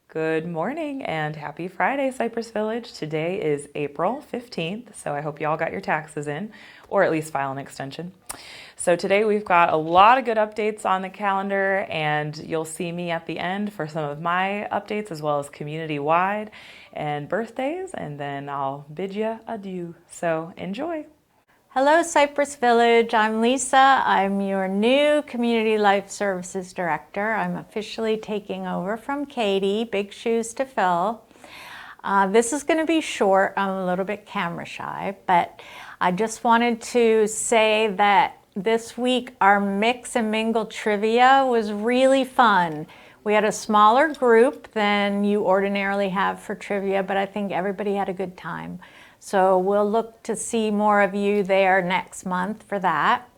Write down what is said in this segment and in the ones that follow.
Good morning and happy Friday, Cypress Village. Today is April 15th, so I hope you all got your taxes in, or at least file an extension. So today we've got a lot of good updates on the calendar, and you'll see me at the end for some of my updates as well as community-wide and birthdays, and then I'll bid you adieu. So enjoy. Hello, Cypress Village. I'm Lisa. I'm your new Community Life Services Director. I'm officially taking over from Katie. Big shoes to fill. This is going to be short. I'm a little bit camera shy, but I just wanted to say that this week our Mix and Mingle trivia was really fun. We had a smaller group than you ordinarily have for trivia, but I think everybody had a good time. So we'll look to see more of you there next month for that.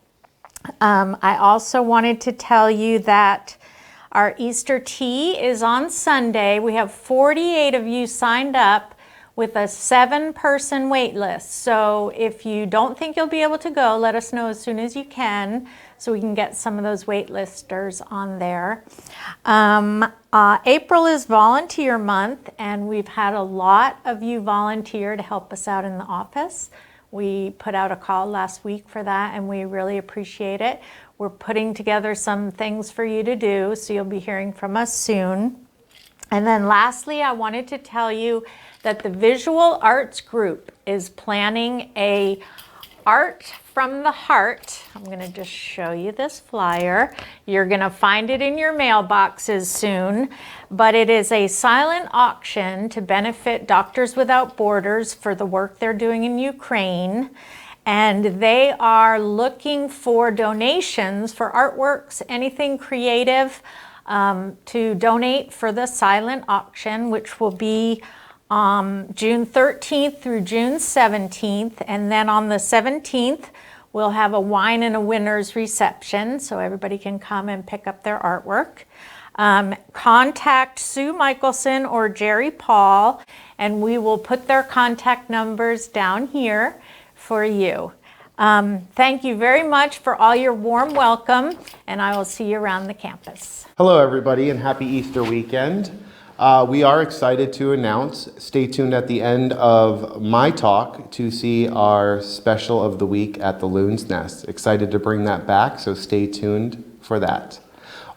I also wanted to tell you that our Easter tea is on Sunday. We have 48 of you signed up with a 7-person wait list. So if you don't think you'll be able to go, let us know as soon as you can so we can get some of those wait listers on there. April is volunteer month, and we've had a lot of you volunteer to help us out in the office. We put out a call last week for that, and we really appreciate it. We're putting together some things for you to do, so you'll be hearing from us soon. And then lastly, I wanted to tell you that the Visual Arts Group is planning a Art from the Heart. I'm going to just show you this flyer. You're going to find it in your mailboxes soon, but it is a silent auction to benefit Doctors Without Borders for the work they're doing in Ukraine. And they are looking for donations for artworks, anything creative, to donate for the silent auction, which will be June 13th through June 17th. And then on the 17th, we'll have a wine and a winner's reception, so everybody can come and pick up their artwork. Contact Sue Michelson or Jerry Paul, and we will put their contact numbers down here for you. Thank you very much for all your warm welcome, and I will see you around the campus. Hello, everybody, and happy Easter weekend. We are excited to announce, stay tuned at the end of my talk to see our special of the week at the Loon's Nest. Excited to bring that back, so stay tuned for that.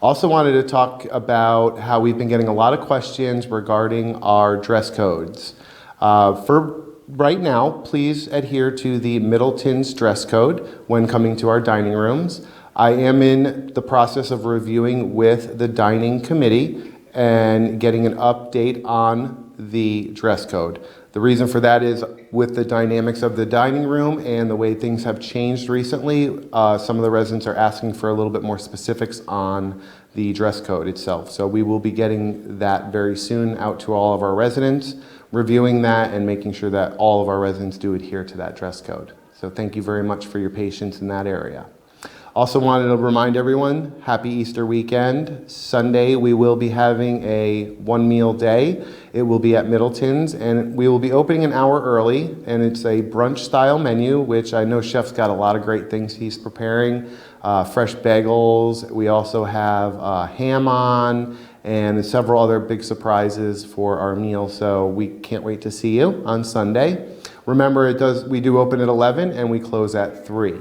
Also wanted to talk about how we've been getting a lot of questions regarding our dress codes. For right now, please adhere to the Middleton's dress code when coming to our dining rooms. I am in the process of reviewing with the dining committee and getting an update on the dress code. The reason for that is with the dynamics of the dining room and the way things have changed recently, some of the residents are asking for a little bit more specifics on the dress code itself. So we will be getting that very soon out to all of our residents, reviewing that and making sure that all of our residents do adhere to that dress code. So thank you very much for your patience in that area. Also wanted to remind everyone, happy Easter weekend. Sunday, we will be having a one-meal day. It will be at Middleton's, and we will be opening an hour early, and it's a brunch-style menu, which I know Chef's got a lot of great things he's preparing. Fresh bagels. We also have ham on, and several other big surprises for our meal, so we can't wait to see you on Sunday. Remember, we do open at 11, and we close at 3.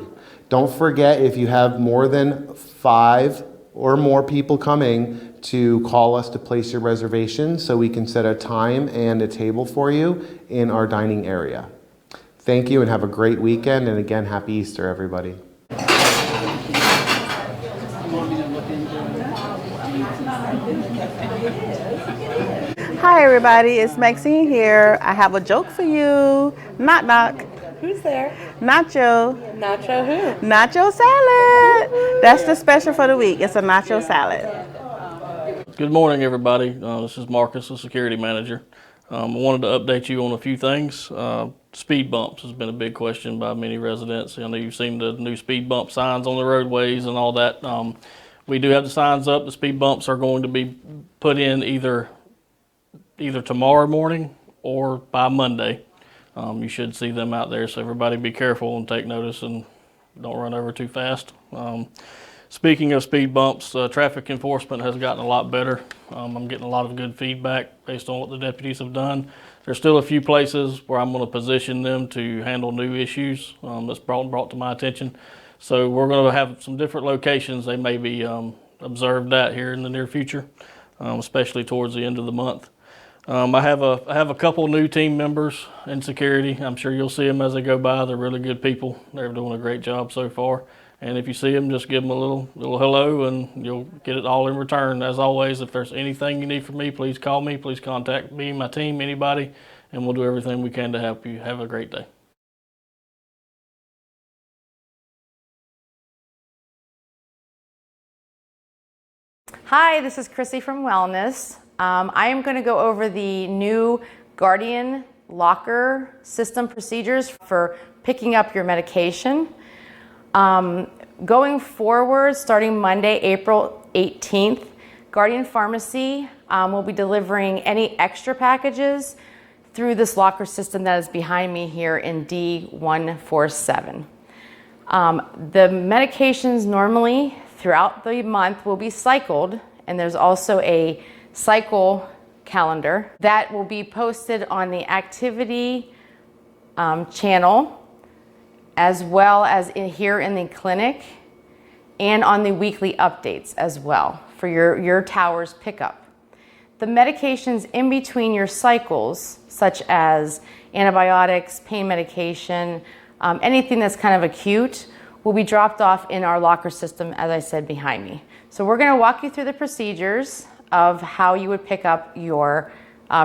Don't forget, if you have more than 5 or more people coming, to call us to place your reservation so we can set a time and a table for you in our dining area. Thank you and have a great weekend. And again, happy Easter, everybody. Hi, everybody. It's Maxine here. I have a joke for you. Knock, knock. Who's there? Nacho. Nacho who? Nacho salad. That's the special for the week. It's a nacho salad. Good morning, everybody. This is Marcus, the security manager. I wanted to update you on a few things. Speed bumps has been a big question by many residents. I know you've seen the new speed bump signs on the roadways and all that. We do have the signs up. The speed bumps are going to be put in either tomorrow morning or by Monday. You should see them out there, so everybody be careful and take notice and don't run over too fast. Speaking of speed bumps, traffic enforcement has gotten a lot better. I'm getting a lot of good feedback based on what the deputies have done. There's still a few places where I'm going to position them to handle new issues that's brought to my attention. So we're going to have some different locations they may be observed at here in the near future, especially towards the end of the month. I have a couple new team members in security. I'm sure you'll see them as they go by. They're really good people. They're doing a great job so far. And if you see them, just give them a little hello, and you'll get it all in return. As always, if there's anything you need from me, please call me. Please contact me, my team, anybody, and we'll do everything we can to help you. Have a great day. Hi, this is Chrissy from Wellness. I am going to go over the new Guardian locker system procedures for picking up your medication. Going forward, starting Monday, April 18th, Guardian Pharmacy will be delivering any extra packages through this locker system that is behind me here in D147. The medications normally throughout the month will be cycled, and there's also a cycle calendar that will be posted on the activity channel, as well as here in the clinic, and on the weekly updates as well for your tower's pickup. The medications in between your cycles, such as antibiotics, pain medication, anything that's kind of acute, will be dropped off in our locker system, as I said, behind me. So we're going to walk you through the procedures of how you would pick up your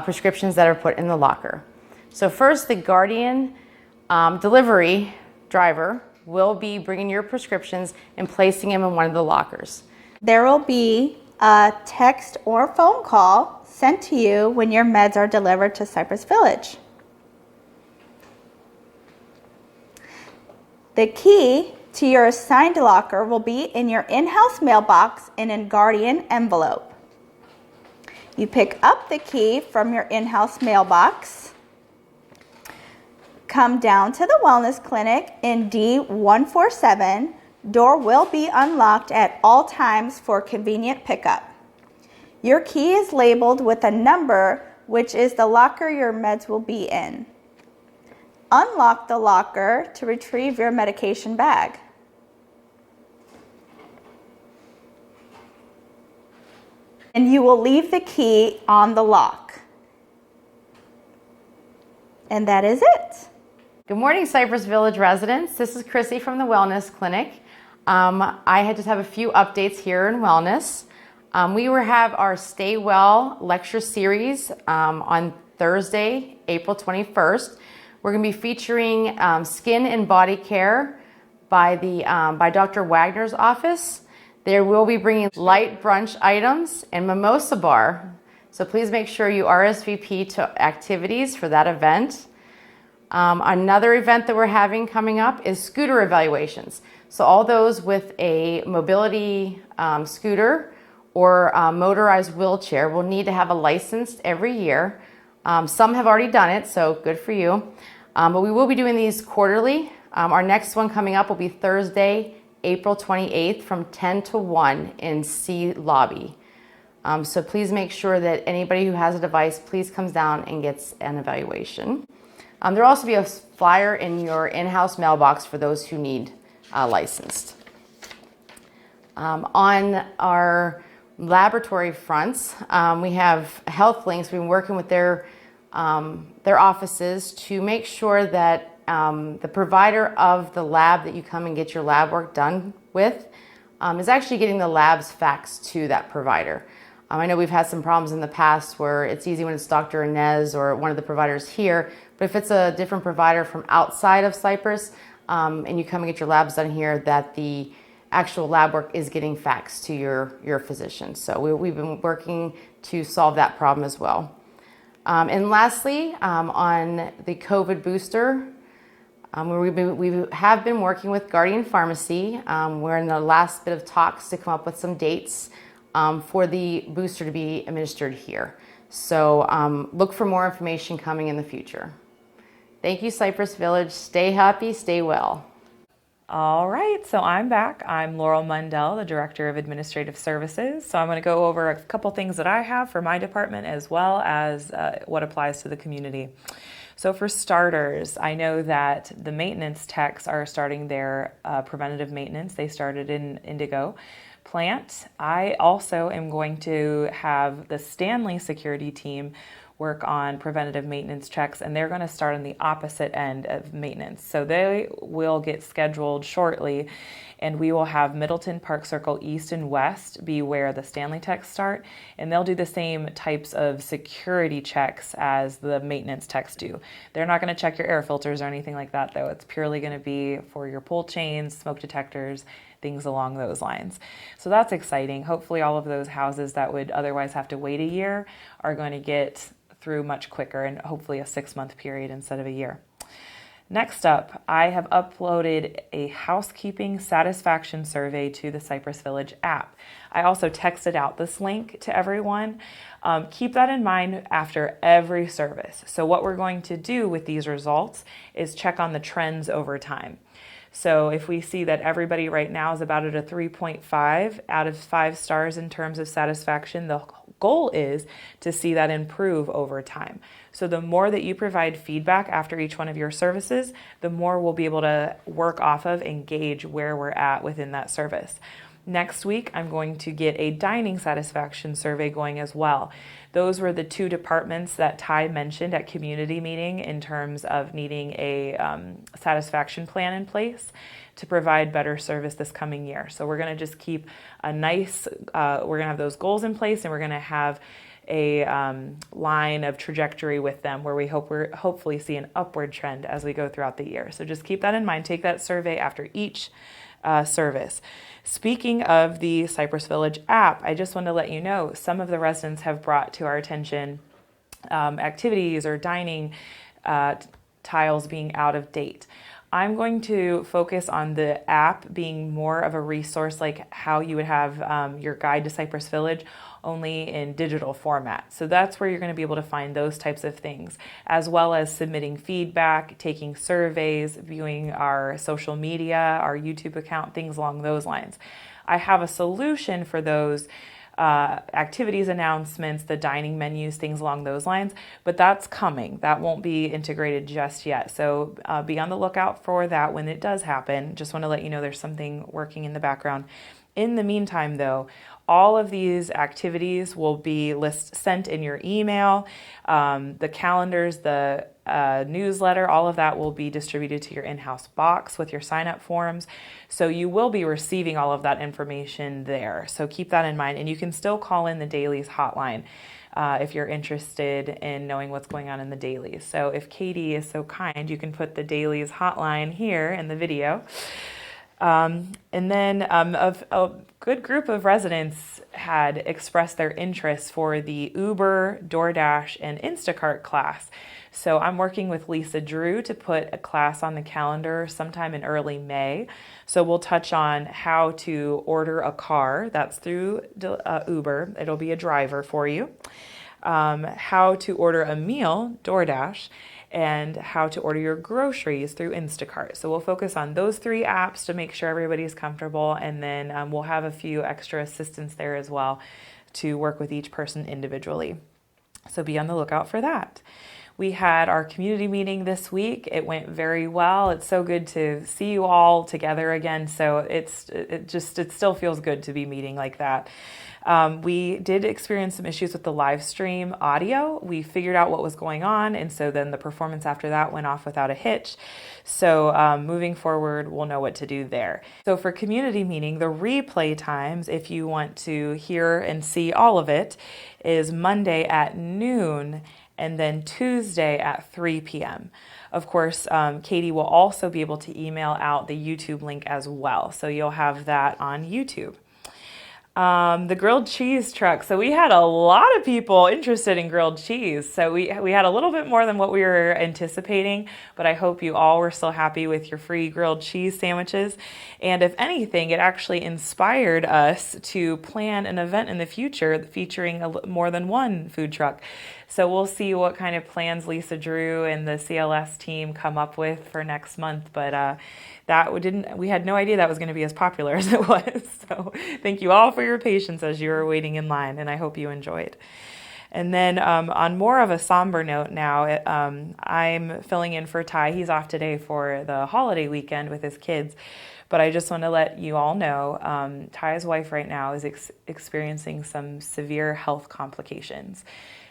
prescriptions that are put in the locker. So first, the Guardian delivery driver will be bringing your prescriptions and placing them in one of the lockers. There will be a text or phone call sent to you when your meds are delivered to Cypress Village. The key to your assigned locker will be in your in-house mailbox in a Guardian envelope. You pick up the key from your in-house mailbox, come down to the wellness clinic in D147. Door will be unlocked at all times for convenient pickup. Your key is labeled with a number, which is the locker your meds will be in. Unlock the locker to retrieve your medication bag. And you will leave the key on the lock. And that is it. Good morning, Cypress Village residents. This is Chrissy from the Wellness Clinic. I just have a few updates here in Wellness. We have our Stay Well lecture series on Thursday, April 21st. We're going to be featuring skin and body care by Dr. Wagner's office. They will be bringing light brunch items and mimosa bar. So please make sure you RSVP to activities for that event. Another event that we're having coming up is scooter evaluations. So all those with a mobility scooter or motorized wheelchair will need to have a license every year. Some have already done it, so good for you. But we will be doing these quarterly. Our next one coming up will be Thursday, April 28th from 10 to 1 in C Lobby. So please make sure that anybody who has a device, please comes down and gets an evaluation. There will also be a flyer in your in-house mailbox for those who need licensed. On our laboratory fronts, we have HealthLinks. We've been working with their offices to make sure that the provider of the lab that you come and get your lab work done with is actually getting the labs faxed to that provider. I know we've had some problems in the past where it's easy when it's Dr. Inez or one of the providers here, but if it's a different provider from outside of Cypress and you come and get your labs done here, that the actual lab work is getting faxed to your physician. So we've been working to solve that problem as well. And lastly, on the COVID booster, we have been working with Guardian Pharmacy. We're in the last bit of talks to come up with some dates for the booster to be administered here. So look for more information coming in the future. Thank you, Cypress Village. Stay happy, stay well. All right, so I'm back. I'm Laurel Mundell, the Director of Administrative Services. So I'm going to go over a couple things that I have for my department as well as what applies to the community. So for starters, I know that the maintenance techs are starting their preventative maintenance. They started in Indigo plant. I also am going to have the Stanley security team work on preventative maintenance checks, and they're going to start on the opposite end of maintenance. So they will get scheduled shortly, and we will have Middleton, Park Circle, East, and West be where the Stanley techs start, and they'll do the same types of security checks as the maintenance techs do. They're not going to check your air filters or anything like that, though. It's purely going to be for your pull chains, smoke detectors, things along those lines. So that's exciting. Hopefully all of those houses that would otherwise have to wait a year are going to get through much quicker, and hopefully a 6-month period instead of a year. Next up, I have uploaded a housekeeping satisfaction survey to the Cypress Village app. I also texted out this link to everyone. Keep that in mind after every service. So what we're going to do with these results is check on the trends over time. So if we see that everybody right now is about at a 3.5 out of 5 stars in terms of satisfaction, the goal is to see that improve over time. So the more that you provide feedback after each one of your services, the more we'll be able to work off of and gauge where we're at within that service. Next week, I'm going to get a dining satisfaction survey going as well. Those were the 2 departments that Ty mentioned at community meeting in terms of needing a satisfaction plan in place to provide better service this coming year. So we're going to just keep a nice, we're going to have those goals in place, and we're going to have a line of trajectory with them where we hopefully see an upward trend as we go throughout the year. So just keep that in mind. Take that survey after each service. Speaking of the Cypress Village app, I just want to let you know some of the residents have brought to our attention activities or dining tiles being out of date. I'm going to focus on the app being more of a resource like how you would have your guide to Cypress Village, only in digital format. So that's where you're going to be able to find those types of things, as well as submitting feedback, taking surveys, viewing our social media, our YouTube account, things along those lines. I have a solution for those activities announcements, the dining menus, things along those lines, but that's coming. That won't be integrated just yet. So be on the lookout for that when it does happen. Just want to let you know there's something working in the background. In the meantime, though, all of these activities will be sent in your email. The calendars, the newsletter, all of that will be distributed to your in-house box with your sign-up forms. So you will be receiving all of that information there. So keep that in mind. And you can still call in the dailies hotline if you're interested in knowing what's going on in the dailies. So if Katie is so kind, you can put the dailies hotline here in the video. And then a good group of residents had expressed their interest for the Uber, DoorDash, and Instacart class. So I'm working with Lisa Drew to put a class on the calendar sometime in early May. So we'll touch on how to order a car. That's through Uber. It'll be a driver for you. How to order a meal, DoorDash, and how to order your groceries through Instacart. So we'll focus on those 3 apps to make sure everybody's comfortable, and then we'll have a few extra assistants there as well to work with each person individually. So be on the lookout for that. We had our community meeting this week. It went very well. It's so good to see you all together again. So it still feels good to be meeting like that. We did experience some issues with the live stream audio. We figured out what was going on, and so then the performance after that went off without a hitch. So moving forward, we'll know what to do there. So for community meeting, the replay times, if you want to hear and see all of it, is Monday at noon and then Tuesday at 3 p.m. Of course, Katie will also be able to email out the YouTube link as well. So you'll have that on YouTube. The grilled cheese truck. So we had a lot of people interested in grilled cheese. So we had a little bit more than what we were anticipating, but I hope you all were still happy with your free grilled cheese sandwiches. And if anything, it actually inspired us to plan an event in the future featuring more than one food truck. So we'll see what kind of plans Lisa Drew and the CLS team come up with for next month. But we had no idea that was going to be as popular as it was. So thank you all for your patience as you were waiting in line, and I hope you enjoyed. And then on more of a somber note now, I'm filling in for Ty. He's off today for the holiday weekend with his kids. But I just want to let you all know, Ty's wife right now is experiencing some severe health complications.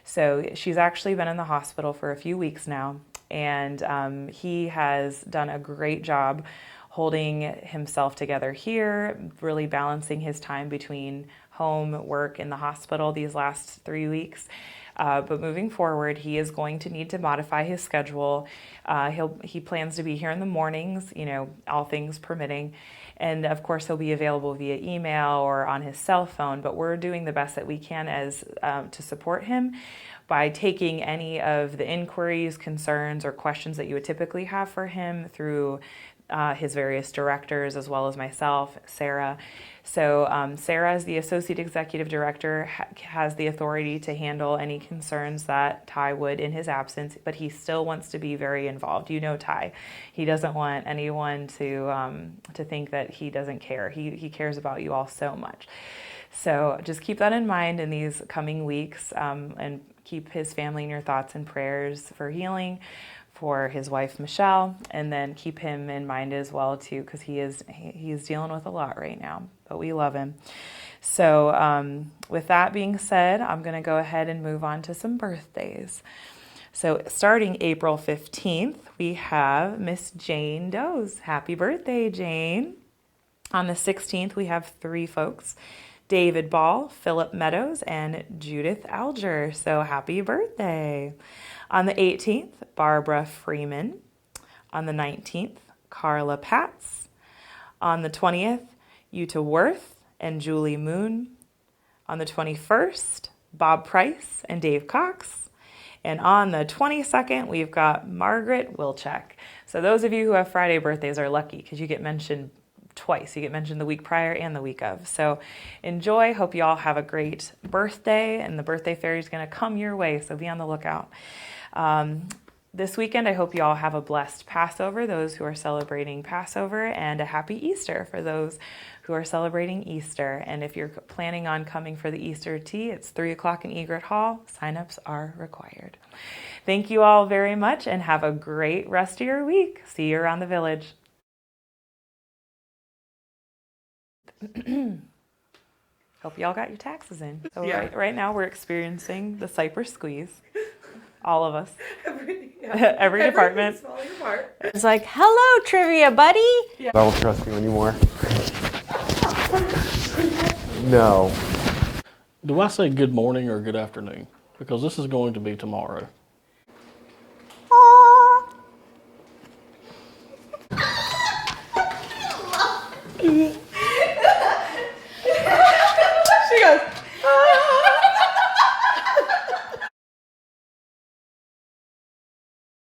So she's actually been in the hospital for a few weeks now, and he has done a great job holding himself together here, really balancing his time between home, work, and the hospital these last 3 weeks. But moving forward, he is going to need to modify his schedule. He plans to be here in the mornings, all things permitting. And of course, he'll be available via email or on his cell phone, but we're doing the best that we can to support him by taking any of the inquiries, concerns, or questions that you would typically have for him through his various directors, as well as myself, Sarah. So Sarah, as the Associate Executive Director, has the authority to handle any concerns that Ty would in his absence, but he still wants to be very involved. Ty. He doesn't want anyone to think that he doesn't care. He cares about you all so much. So just keep that in mind in these coming weeks, and keep his family in your thoughts and prayers for healing, for his wife Michelle, and then keep him in mind as well too, because he's dealing with a lot right now, but we love him. So with that being said, I'm going to go ahead and move on to some birthdays. So starting April 15th, we have Miss Jane Does. Happy birthday, Jane. On the 16th, we have 3 folks: David Ball, Philip Meadows, and Judith Alger. So happy birthday. On the 18th, Barbara Freeman. On the 19th, Carla Patz. On the 20th, Yuta Worth and Julie Moon. On the 21st, Bob Price and Dave Cox. And on the 22nd, we've got Margaret Wilczek. So those of you who have Friday birthdays are lucky because you get mentioned twice. You get mentioned the week prior and the week of. So enjoy. Hope you all have a great birthday, and the birthday fairy is going to come your way, so be on the lookout. This weekend, I hope you all have a blessed Passover, those who are celebrating Passover, and a happy Easter for those who are celebrating Easter. And if you're planning on coming for the Easter tea, it's 3 o'clock in Egret Hall. Signups are required. Thank you all very much, and have a great rest of your week. See you around the village. Hope y'all got your taxes in. So right now we're experiencing the Cypress squeeze. All of us. Every department. Falling apart. It's like, hello, trivia buddy. I don't trust you anymore. No. Do I say good morning or good afternoon? Because this is going to be tomorrow. Aww.